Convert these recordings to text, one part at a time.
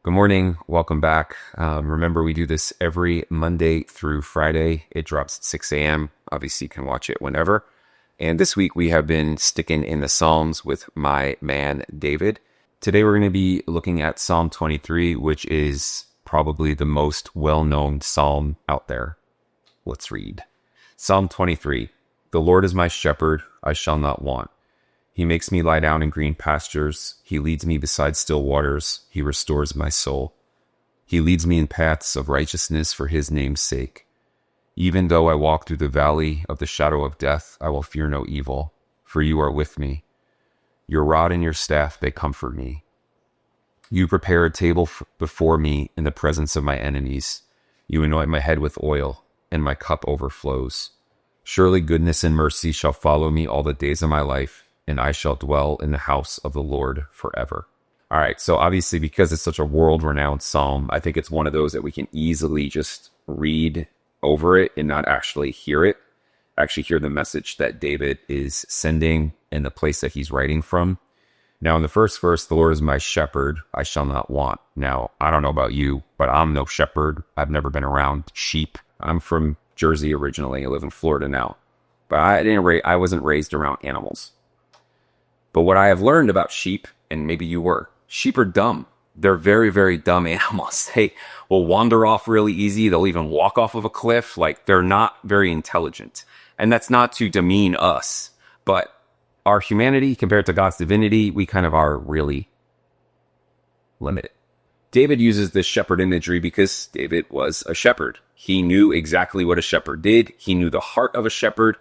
Good morning. Welcome back. Remember, we do this every Monday through Friday. It drops at 6 a.m. Obviously, you can watch it whenever. And this week, we have been sticking in the Psalms with my man, David. Today, we're going to be looking at Psalm 23, which is probably the most well-known psalm out there. Let's read. Psalm 23. The Lord is my shepherd, I shall not want. He makes me lie down in green pastures. He leads me beside still waters. He restores my soul. He leads me in paths of righteousness for his name's sake. Even though I walk through the valley of the shadow of death, I will fear no evil, for you are with me. Your rod and your staff, they comfort me. You prepare a table before me in the presence of my enemies. You anoint my head with oil, and my cup overflows. Surely goodness and mercy shall follow me all the days of my life, and I shall dwell in the house of the Lord forever. All right, so obviously because it's such a world-renowned psalm, I think it's one of those that we can easily just read over it and not actually hear it, actually hear the message that David is sending and the place that he's writing from. Now, in the first verse, the Lord is my shepherd, I shall not want. Now, I don't know about you, but I'm no shepherd. I've never been around sheep. I'm from Jersey originally. I live in Florida now. But I wasn't raised around animals. But what I have learned about sheep, and maybe you were, sheep are dumb. They're very, very dumb animals. They will wander off really easy. They'll even walk off of a cliff. Like, they're not very intelligent. And that's not to demean us, but our humanity compared to God's divinity, we kind of are really limited. David uses this shepherd imagery because David was a shepherd. He knew exactly what a shepherd did. He knew the heart of a shepherd.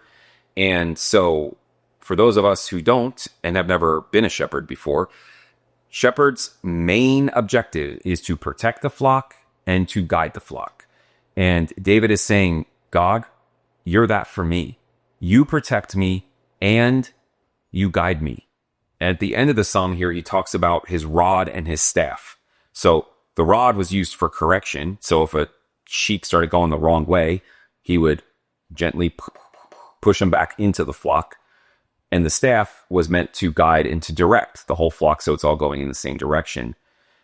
And so for those of us who don't and have never been a shepherd before, shepherds' main objective is to protect the flock and to guide the flock. And David is saying, God, you're that for me. You protect me and you guide me. And at the end of the psalm here, he talks about his rod and his staff. So the rod was used for correction. So if a sheep started going the wrong way, he would gently push them back into the flock. And the staff was meant to guide and to direct the whole flock so it's all going in the same direction.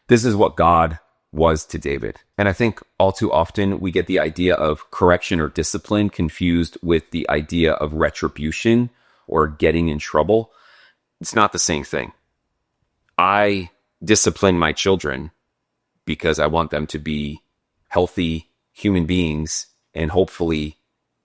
This is what God was to David. And I think all too often we get the idea of correction or discipline confused with the idea of retribution or getting in trouble. It's not the same thing. I discipline my children because I want them to be healthy human beings and hopefully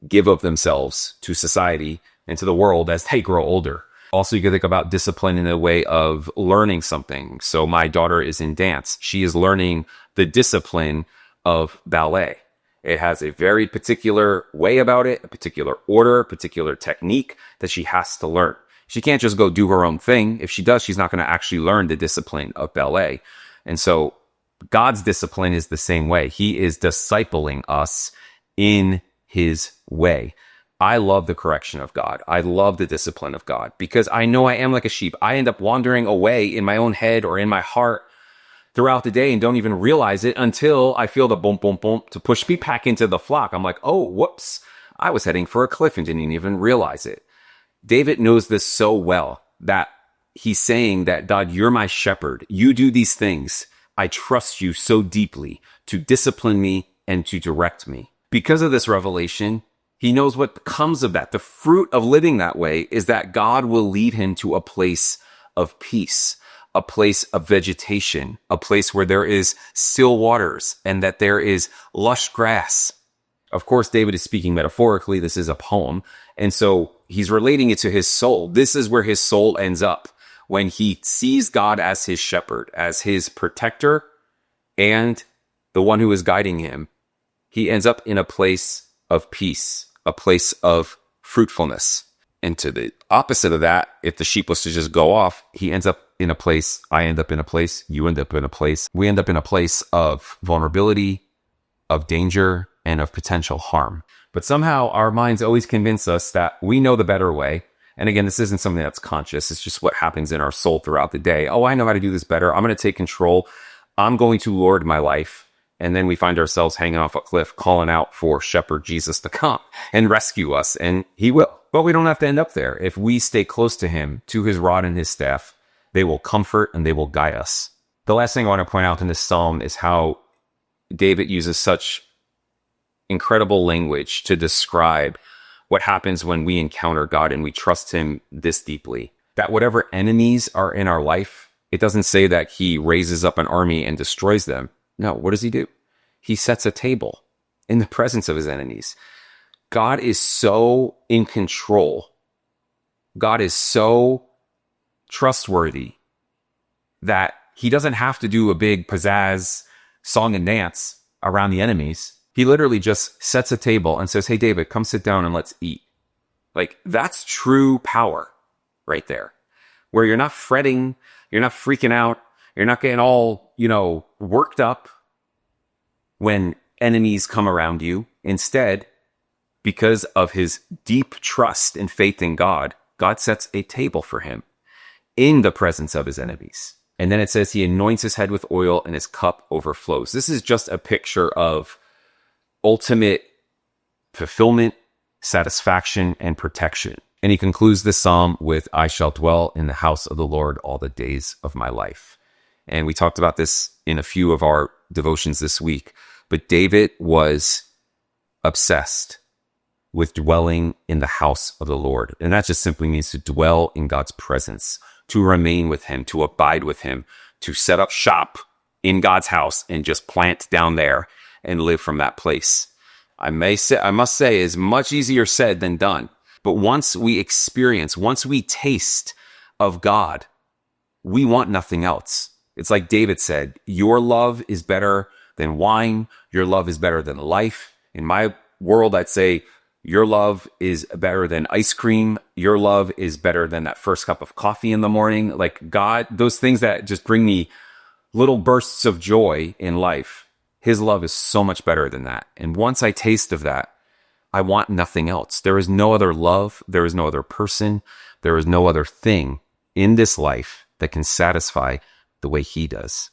give of themselves to society and to the world as they grow older. Also, you can think about discipline in a way of learning something. So my daughter is in dance. She is learning the discipline of ballet. It has a very particular way about it, a particular order, a particular technique that she has to learn. She can't just go do her own thing. If she does, she's not going to actually learn the discipline of ballet. And so God's discipline is the same way. He is discipling us in his way. I love the correction of God. I love the discipline of God because I know I am like a sheep. I end up wandering away in my own head or in my heart throughout the day and don't even realize it until I feel the boom, boom, boom to push me back into the flock. I'm like, oh, whoops. I was heading for a cliff and didn't even realize it. David knows this so well that he's saying that, God, you're my shepherd. You do these things. I trust you so deeply to discipline me and to direct me. Because of this revelation, he knows what comes of that. The fruit of living that way is that God will lead him to a place of peace, a place of vegetation, a place where there is still waters and that there is lush grass. Of course, David is speaking metaphorically. This is a poem. And so he's relating it to his soul. This is where his soul ends up when he sees God as his shepherd, as his protector and the one who is guiding him. He ends up in a place of peace, a place of fruitfulness. And to the opposite of that, if the sheep was to just go off, he ends up in a place, I end up in a place, you end up in a place, we end up in a place of vulnerability, of danger, and of potential harm. But somehow our minds always convince us that we know the better way. And again, this isn't something that's conscious. It's just what happens in our soul throughout the day. Oh, I know how to do this better. I'm going to take control. I'm going to lord my life. And then we find ourselves hanging off a cliff, calling out for Shepherd Jesus to come and rescue us. And he will. But we don't have to end up there. If we stay close to him, to his rod and his staff, they will comfort and they will guide us. The last thing I want to point out in this psalm is how David uses such incredible language to describe what happens when we encounter God and we trust him this deeply. That whatever enemies are in our life, it doesn't say that he raises up an army and destroys them. No, what does he do? He sets a table in the presence of his enemies. God is so in control. God is so trustworthy that he doesn't have to do a big pizzazz song and dance around the enemies. He literally just sets a table and says, hey, David, come sit down and let's eat. Like, that's true power right there, where you're not fretting, you're not freaking out, you're not getting all, worked up when enemies come around you. Instead, because of his deep trust and faith in God, God sets a table for him in the presence of his enemies. And then it says he anoints his head with oil and his cup overflows. This is just a picture of ultimate fulfillment, satisfaction, and protection. And he concludes this psalm with, I shall dwell in the house of the Lord all the days of my life. And we talked about this in a few of our devotions this week. But David was obsessed with dwelling in the house of the Lord. And that just simply means to dwell in God's presence, to remain with him, to abide with him, to set up shop in God's house and just plant down there and live from that place. I must say, is much easier said than done. But once we taste of God, we want nothing else. It's like David said, your love is better than wine. Your love is better than life. In my world, I'd say your love is better than ice cream. Your love is better than that first cup of coffee in the morning. Like God, those things that just bring me little bursts of joy in life. His love is so much better than that. And once I taste of that, I want nothing else. There is no other love. There is no other person. There is no other thing in this life that can satisfy the way he does.